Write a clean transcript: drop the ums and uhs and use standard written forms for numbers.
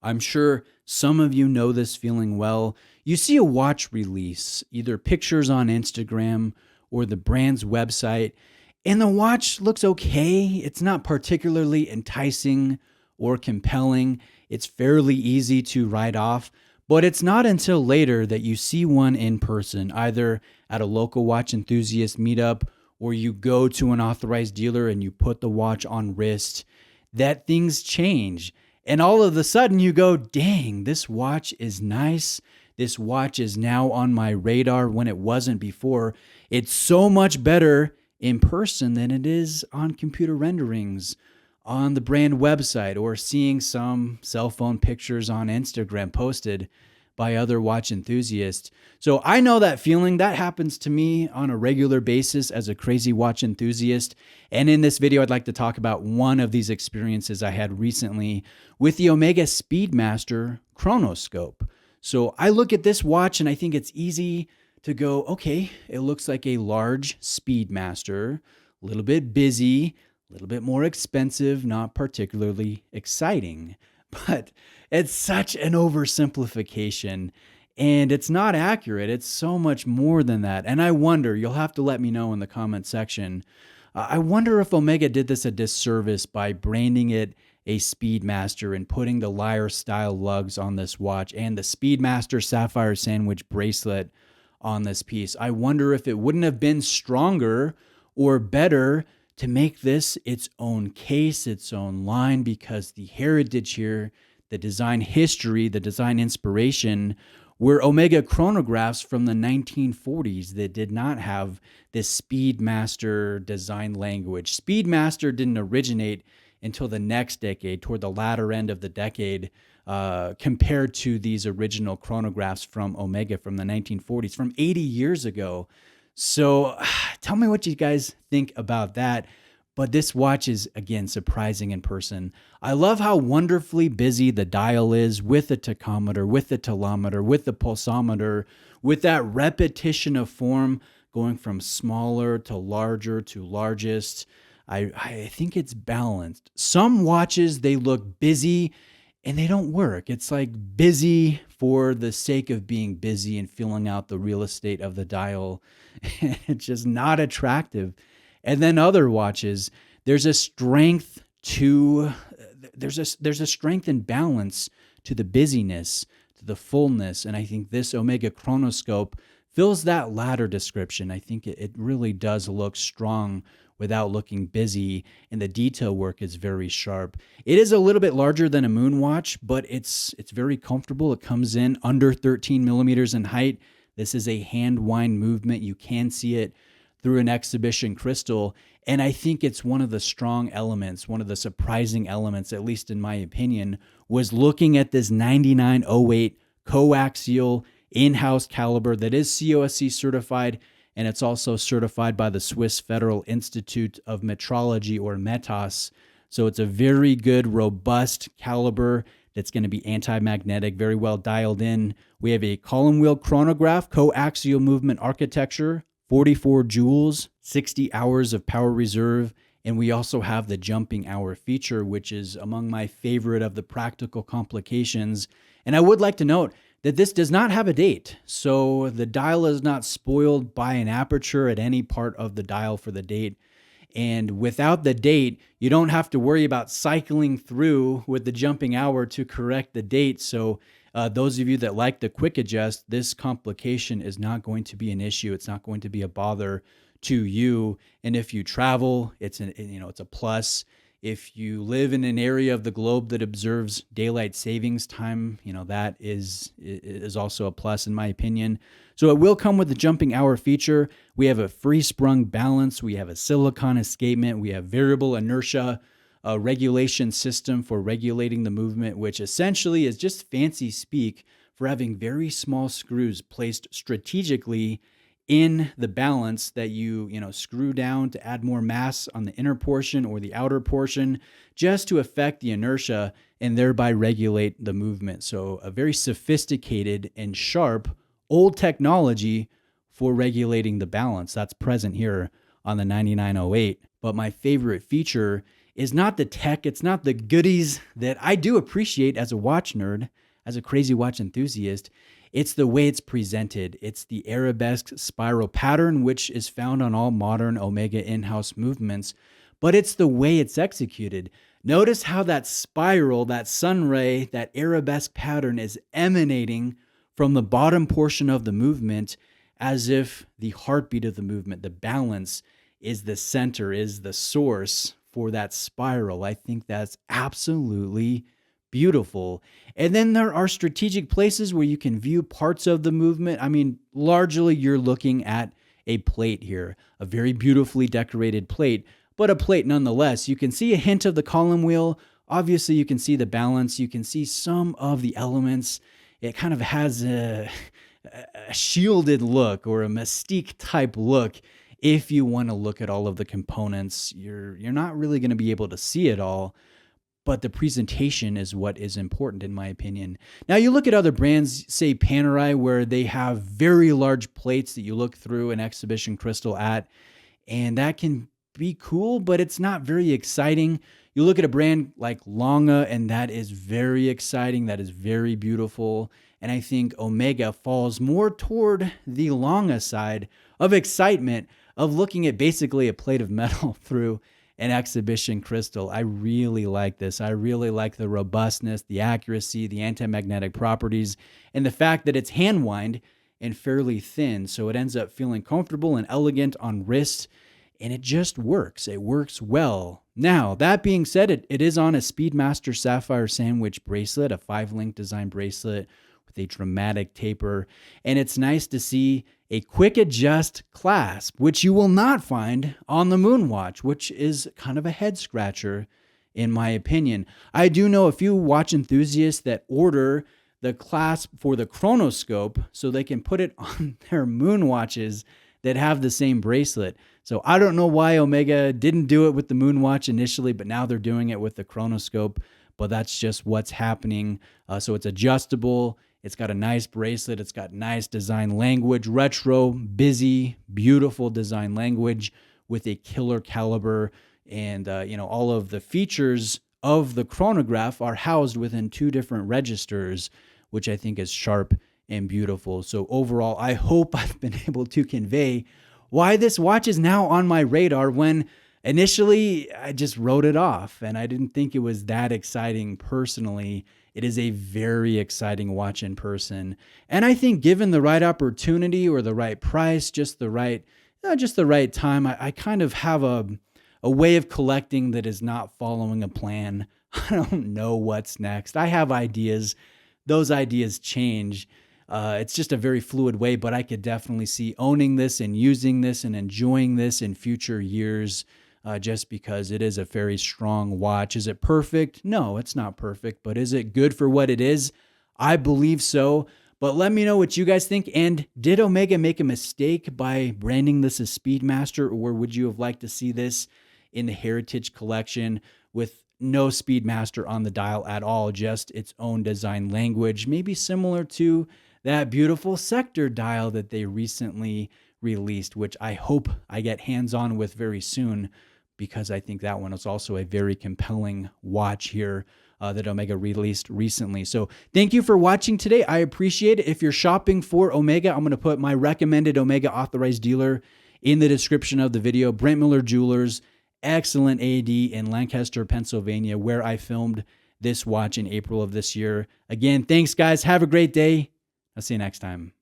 I'm sure some of you know this feeling well. You see a watch release, either pictures on Instagram or the brand's website, and the watch looks okay. It's not particularly enticing or compelling. It's fairly easy to write off, but it's not until later that you see one in person, either at a local watch enthusiast meetup or you go to an authorized dealer and you put the watch on wrist, that things change. And all of a sudden you go, dang, this watch is nice. This watch is now on my radar when it wasn't before. It's so much better in person than it is on computer renderings, on the brand website, or seeing some cell phone pictures on Instagram posted by other watch enthusiasts. So I know that feeling. That happens to me on a regular basis as a crazy watch enthusiast. And in this video, I'd like to talk about one of these experiences I had recently with the Omega Speedmaster Chronoscope. So I look at this watch and I think it's easy to go, okay, it looks like a large Speedmaster, a little bit busy, a little bit more expensive, not particularly exciting. But it's such an oversimplification and it's not accurate. It's so much more than that. And I wonder, you'll have to let me know in the comment section, I wonder if Omega did this a disservice by branding it a Speedmaster and putting the Lyre style lugs on this watch and the Speedmaster Sapphire Sandwich bracelet on this piece. I wonder if it wouldn't have been stronger or better to make this its own case, its own line, because the heritage here, the design history, the design inspiration were Omega chronographs from the 1940s that did not have this Speedmaster design language. Speedmaster didn't originate until the next decade, toward the latter end of the decade, compared to these original chronographs from Omega from the 1940s, from 80 years ago. So tell me what you guys think about that. But this watch is, again, surprising in person. I love how wonderfully busy the dial is with the tachometer, with the telemeter, with the pulsometer, with that repetition of form going from smaller to larger to largest. I think it's balanced. Some watches, they look busy and they don't work. It's like busy for the sake of being busy and filling out the real estate of the dial. It's just not attractive. And then other watches, there's a strength and balance to the busyness, to the fullness. And I think this Omega Chronoscope fills that latter description. I think it really does look strong without looking busy, and the detail work is very sharp. It is a little bit larger than a moon watch, but it's very comfortable. It comes in under 13 millimeters in height. This is a hand wind movement. You can see it through an exhibition crystal, and I think it's one of the strong elements, one of the surprising elements, at least in my opinion, was looking at this 9908 coaxial in-house caliber that is COSC certified, and it's also certified by the Swiss Federal Institute of Metrology, or METAS. So it's a very good, robust caliber that's going to be anti-magnetic, very well dialed in. We have a column wheel chronograph, coaxial movement architecture, 44 joules, 60 hours of power reserve, and we also have the jumping hour feature, which is among my favorite of the practical complications. And I would like to note that this does not have a date, so the dial is not spoiled by an aperture at any part of the dial for the date. And without the date, you don't have to worry about cycling through with the jumping hour to correct the date. So those of you that like the quick adjust, this complication is not going to be an issue. It's not going to be a bother to you. And if you travel, it's a plus. If you live in an area of the globe that observes daylight savings time, that is also a plus in my opinion. So it will come with the jumping hour feature. We have a free sprung balance. We have a silicon escapement. We have variable inertia, a regulation system for regulating the movement, which essentially is just fancy speak for having very small screws placed strategically in the balance that you screw down to add more mass on the inner portion or the outer portion, just to affect the inertia and thereby regulate the movement. So a very sophisticated and sharp old technology for regulating the balance that's present here on the 9908. But my favorite feature is not the tech, it's not the goodies that I do appreciate as a watch nerd, as a crazy watch enthusiast. It's the way it's presented. It's the Arabesque spiral pattern, which is found on all modern Omega in-house movements, but it's the way it's executed. Notice how that spiral, that sun ray, that Arabesque pattern is emanating from the bottom portion of the movement, as if the heartbeat of the movement, the balance, is the center, is the source for that spiral. I think that's absolutely beautiful. And then there are strategic places where you can view parts of the movement. I mean, largely you're looking at a plate here, a very beautifully decorated plate, but a plate nonetheless. You can see a hint of the column wheel. Obviously, you can see the balance. You can see some of the elements. It kind of has a shielded look or a mystique type look. If you want to look at all of the components, you're not really going to be able to see it all, but the presentation is what is important in my opinion. Now you look at other brands, say Panerai, where they have very large plates that you look through an exhibition crystal at, and that can be cool, but it's not very exciting. You look at a brand like Lange, and that is very exciting. That is very beautiful. And I think Omega falls more toward the Lange side of excitement, of looking at basically a plate of metal through an exhibition crystal. I really like this. I really like the robustness, the accuracy, the anti-magnetic properties, and the fact that it's hand wind and fairly thin. So it ends up feeling comfortable and elegant on wrist, and it just works. It works well. Now, that being said, it is on a Speedmaster Sapphire Sandwich bracelet, a 5-link design bracelet with a dramatic taper. And it's nice to see a quick adjust clasp, which you will not find on the Moonwatch, which is kind of a head scratcher in my opinion. I do know a few watch enthusiasts that order the clasp for the Chronoscope so they can put it on their Moonwatches that have the same bracelet. So I don't know why Omega didn't do it with the Moonwatch initially, but now they're doing it with the Chronoscope. But that's just what's happening. So it's adjustable. It's got a nice bracelet. It's got nice design language, retro, busy, beautiful design language with a killer caliber. And, all of the features of the chronograph are housed within 2 different registers, which I think is sharp and beautiful. So overall, I hope I've been able to convey why this watch is now on my radar, when initially I just wrote it off and I didn't think it was that exciting personally. It is a very exciting watch in person. And I think given the right opportunity or the right price, just the right time, I kind of have a way of collecting that is not following a plan. I don't know what's next. I have ideas. Those ideas change. It's just a very fluid way, but I could definitely see owning this and using this and enjoying this in future years, just because it is a very strong watch. Is it perfect? No, it's not perfect, but is it good for what it is? I believe so. But let me know what you guys think. And did Omega make a mistake by branding this as Speedmaster, or would you have liked to see this in the Heritage Collection with no Speedmaster on the dial at all, just its own design language, maybe similar to that beautiful Sector dial that they recently released, which I hope I get hands-on with very soon, because I think that one is also a very compelling watch here that Omega released recently. So thank you for watching today. I appreciate it. If you're shopping for Omega, I'm going to put my recommended Omega authorized dealer in the description of the video. Brent Miller Jewelers, excellent AD in Lancaster, Pennsylvania, where I filmed this watch in April of this year. Again, thanks guys. Have a great day. I'll see you next time.